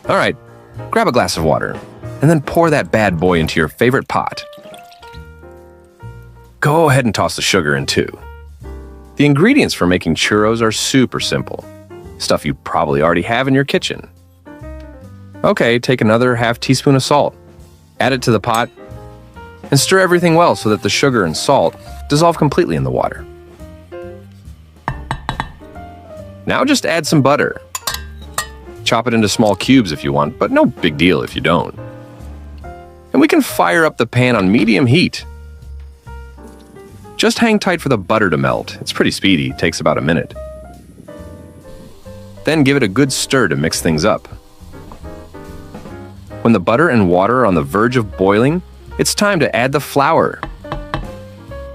All right, grab a glass of water, and then pour that bad boy into your favorite pot. Go ahead and toss the sugar in too. The ingredients for making churros are super simple. Stuff you probably already have in your kitchen. Okay, take another half teaspoon of salt, add it to the pot, and stir everything well so that the sugar and salt dissolve completely in the water. Now just add some butter. Chop it into small cubes if you want, but no big deal if you don't. And we can fire up the pan on medium heat. Just hang tight for the butter to melt. It's pretty speedy, takes about a minute. Then give it a good stir to mix things up. When the butter and water are on the verge of boiling, it's time to add the flour.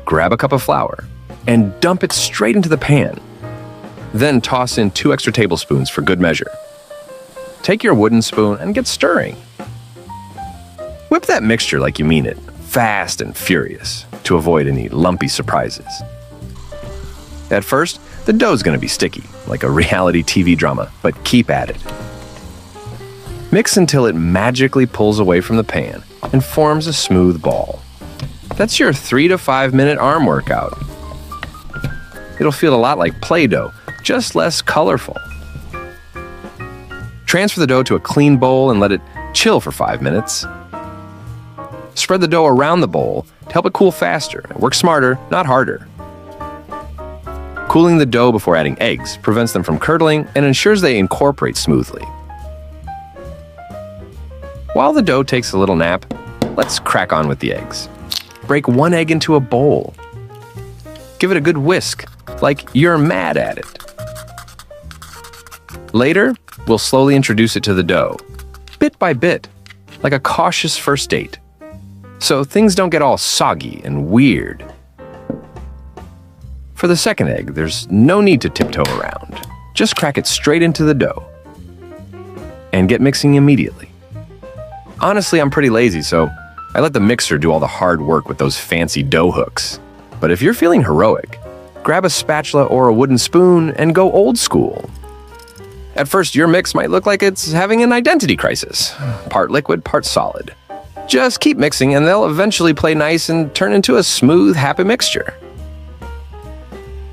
Grab a cup of flour and dump it straight into the pan. Then toss in 2 extra tablespoons for good measure. Take your wooden spoon and get stirring. Whip that mixture like you mean it, fast and furious, to avoid any lumpy surprises. At first, the dough's going to be sticky, like a reality TV drama, but keep at it. Mix until it magically pulls away from the pan and forms a smooth ball. That's your 3 to 5 minute arm workout. It'll feel a lot like Play-Doh, just less colorful. Transfer the dough to a clean bowl and let it chill for 5 minutes. Spread the dough around the bowl to help it cool faster. Work smarter, not harder. Cooling the dough before adding eggs prevents them from curdling and ensures they incorporate smoothly. While the dough takes a little nap, let's crack on with the eggs. Break 1 egg into a bowl. Give it a good whisk, like you're mad at it. Later, we'll slowly introduce it to the dough, bit by bit, like a cautious first date, so things don't get all soggy and weird. For the second egg, there's no need to tiptoe around. Just crack it straight into the dough and get mixing immediately. Honestly, I'm pretty lazy, so I let the mixer do all the hard work with those fancy dough hooks. But if you're feeling heroic, grab a spatula or a wooden spoon and go old school. At first, your mix might look like it's having an identity crisis. Part liquid, part solid. Just keep mixing and they'll eventually play nice and turn into a smooth, happy mixture.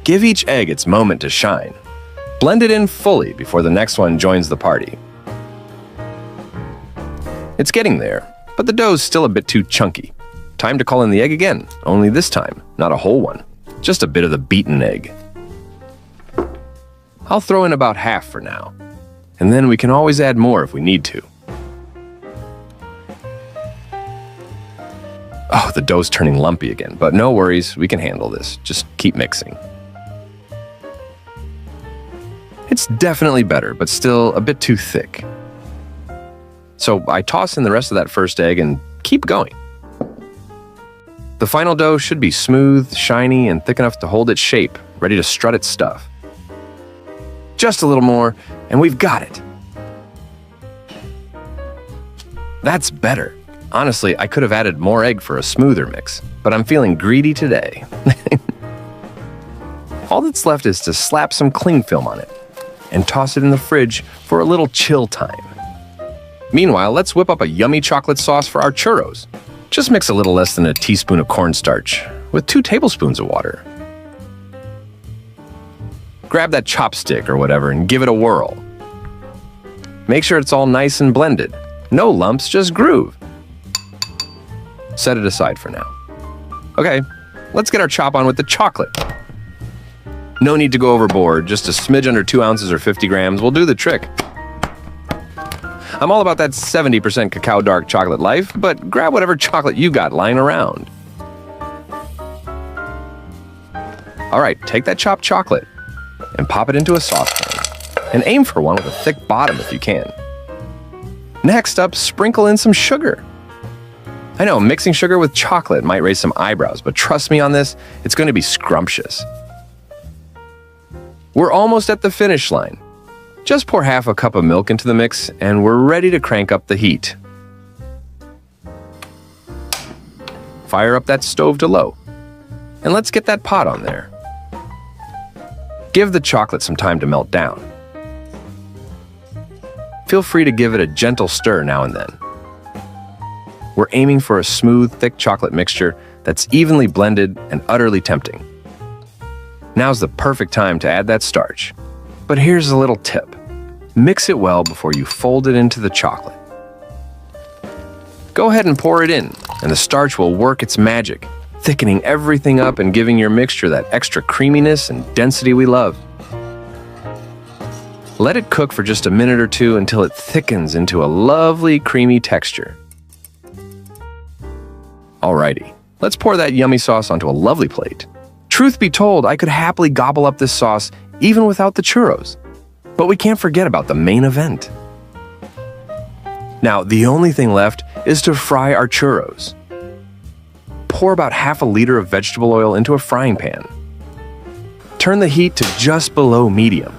Give each egg its moment to shine. Blend it in fully before the next one joins the party. It's getting there, but the dough's still a bit too chunky. Time to call in the egg again, only this time, not a whole one. Just a bit of the beaten egg. I'll throw in about half for now, and then we can always add more if we need to. Oh, the dough's turning lumpy again, but no worries, we can handle this. Just keep mixing. It's definitely better, but still a bit too thick. So I toss in the rest of that first egg and keep going. The final dough should be smooth, shiny, and thick enough to hold its shape, ready to strut its stuff. Just a little more, and we've got it. That's better. Honestly, I could have added more egg for a smoother mix, but I'm feeling greedy today. All that's left is to slap some cling film on it and toss it in the fridge for a little chill time. Meanwhile, let's whip up a yummy chocolate sauce for our churros. Just mix a little less than a teaspoon of cornstarch with 2 tablespoons of water. Grab that chopstick or whatever and give it a whirl. Make sure it's all nice and blended. No lumps, just groove. Set it aside for now. Okay, let's get our chop on with the chocolate. No need to go overboard, just a smidge under 2 ounces or 50 grams will do the trick. I'm all about that 70% cacao dark chocolate life, but grab whatever chocolate you got lying around. All right, take that chopped chocolate and pop it into a saucepan, and aim for one with a thick bottom if you can. Next up, sprinkle in some sugar. I know, mixing sugar with chocolate might raise some eyebrows, but trust me on this, it's going to be scrumptious. We're almost at the finish line. Just pour half a cup of milk into the mix, and we're ready to crank up the heat. Fire up that stove to low, and let's get that pot on there. Give the chocolate some time to melt down. Feel free to give it a gentle stir now and then. We're aiming for a smooth, thick chocolate mixture that's evenly blended and utterly tempting. Now's the perfect time to add that starch. But here's a little tip. Mix it well before you fold it into the chocolate. Go ahead and pour it in, and the starch will work its magic, thickening everything up and giving your mixture that extra creaminess and density we love. Let it cook for just a minute or two until it thickens into a lovely creamy texture. Alrighty, let's pour that yummy sauce onto a lovely plate. Truth be told, I could happily gobble up this sauce even without the churros. But we can't forget about the main event. Now, the only thing left is to fry our churros. Pour about half a liter of vegetable oil into a frying pan. Turn the heat to just below medium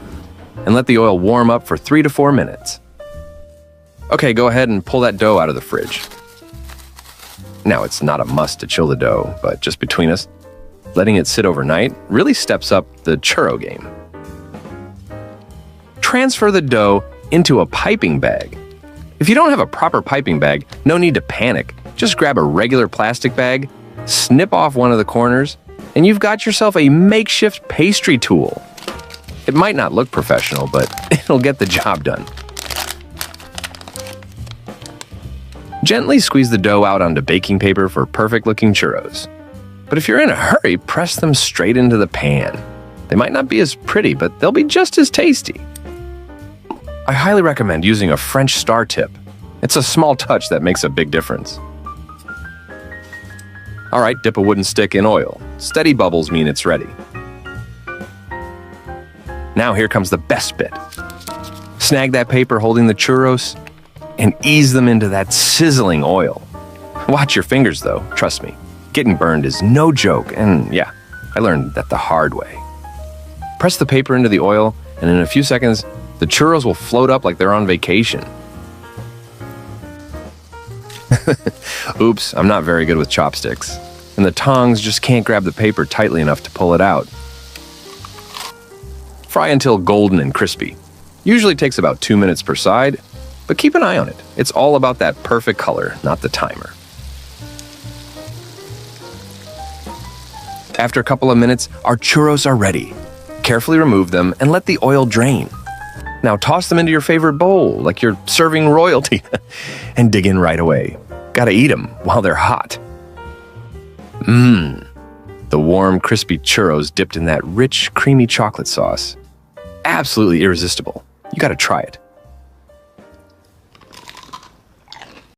and let the oil warm up for 3 to 4 minutes. Okay, go ahead and pull that dough out of the fridge. Now, it's not a must to chill the dough, but just between us, letting it sit overnight really steps up the churro game. Transfer the dough into a piping bag. If you don't have a proper piping bag, no need to panic. Just grab a regular plastic bag, snip off one of the corners, and you've got yourself a makeshift pastry tool. It might not look professional, but it'll get the job done. Gently squeeze the dough out onto baking paper for perfect-looking churros. But if you're in a hurry, press them straight into the pan. They might not be as pretty, but they'll be just as tasty. I highly recommend using a French star tip. It's a small touch that makes a big difference. All right, dip a wooden stick in oil. Steady bubbles mean it's ready. Now here comes the best bit. Snag that paper holding the churros and ease them into that sizzling oil. Watch your fingers though, trust me. Getting burned is no joke, and yeah, I learned that the hard way. Press the paper into the oil, and in a few seconds, the churros will float up like they're on vacation. Oops, I'm not very good with chopsticks, and the tongs just can't grab the paper tightly enough to pull it out. Fry until golden and crispy. Usually takes about 2 minutes per side, but keep an eye on it. It's all about that perfect color, not the timer. After a couple of minutes, our churros are ready. Carefully remove them and let the oil drain. Now toss them into your favorite bowl, like you're serving royalty, and dig in right away. Gotta eat them while they're hot. The warm, crispy churros dipped in that rich, creamy chocolate sauce. Absolutely irresistible. You gotta try it.